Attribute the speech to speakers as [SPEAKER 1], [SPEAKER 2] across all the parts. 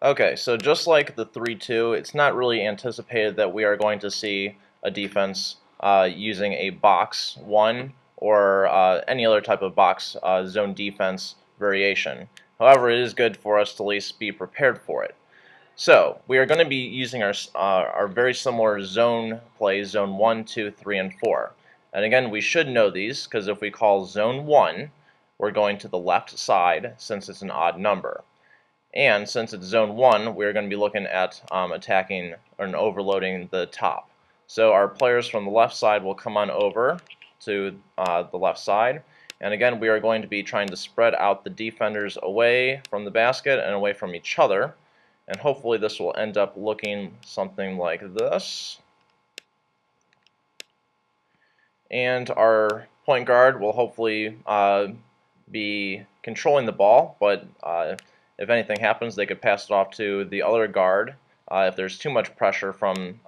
[SPEAKER 1] Okay, so just like the 3-2, it's not really anticipated that we are going to see a defense using a box 1 or any other type of box zone defense variation. However, it is good for us to at least be prepared for it. So, we are going to be using our very similar zone plays, zone 1, 2, 3, and 4. And again, we should know these, because if we call zone 1, we're going to the left side, since it's an odd number. And since it's zone 1, we're going to be looking at attacking and overloading the top. So our players from the left side will come on over to the left side. And again, we are going to be trying to spread out the defenders away from the basket and away from each other. And hopefully this will end up looking something like this. And our point guard will hopefully be controlling the ball, but if anything happens, they could pass it off to the other guard if there's too much pressure from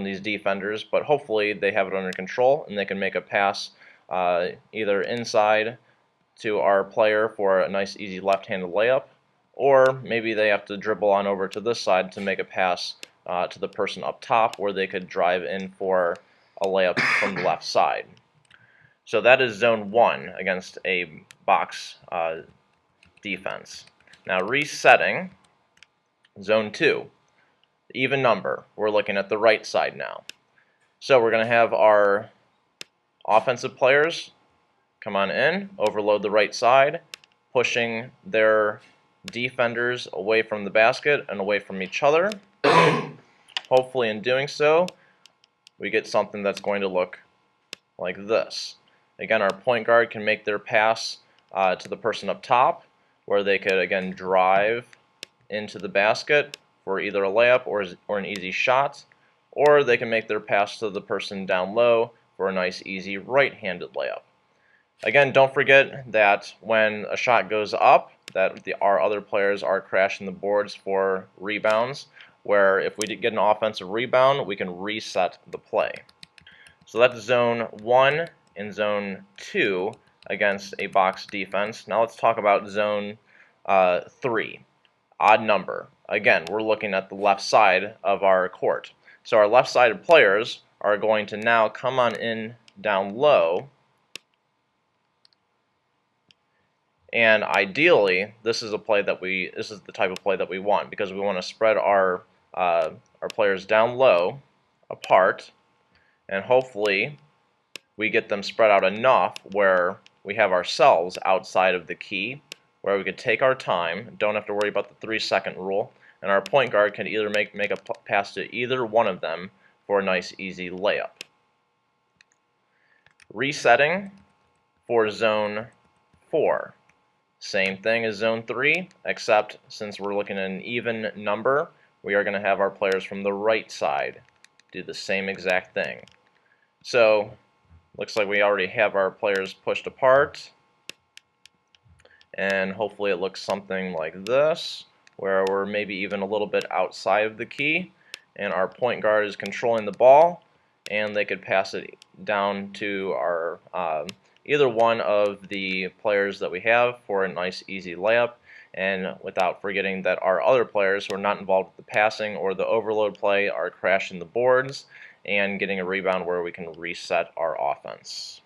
[SPEAKER 1] these defenders. But hopefully they have it under control and they can make a pass either inside to our player for a nice easy left-handed layup, or maybe they have to dribble on over to this side to make a pass to the person up top, where they could drive in for a layup from the left side. So that is zone 1 against a box defense. Now resetting, zone 2, even number. We're looking at the right side now. So we're going to have our offensive players come on in, overload the right side, pushing their defenders away from the basket and away from each other. Hopefully in doing so, we get something that's going to look like this. Again, our point guard can make their pass to the person up top, where they could again drive into the basket for either a layup or an easy shot, or they can make their pass to the person down low for a nice easy right-handed layup. Again, don't forget that when a shot goes up, that our other players are crashing the boards for rebounds, where if we get an offensive rebound, we can reset the play. So that's zone 1 and zone 2 against a box defense. Now let's talk about zone 3, odd number. Again, we're looking at the left side of our court. So our left-sided players are going to now come on in down low, and ideally this is the type of play that we want, because we want to spread our players down low apart, and hopefully we get them spread out enough where we have ourselves outside of the key, where we could take our time, don't have to worry about the 3-second rule, and our point guard can either make a pass to either one of them for a nice easy layup. Resetting for zone 4. Same thing as zone 3, except since we're looking at an even number, we are going to have our players from the right side do the same exact thing. So, looks like we already have our players pushed apart, and hopefully it looks something like this, where we're maybe even a little bit outside of the key, and our point guard is controlling the ball, and they could pass it down to our either one of the players that we have for a nice easy layup, and without forgetting that our other players who are not involved with the passing or the overload play are crashing the boards and getting a rebound where we can reset our offense.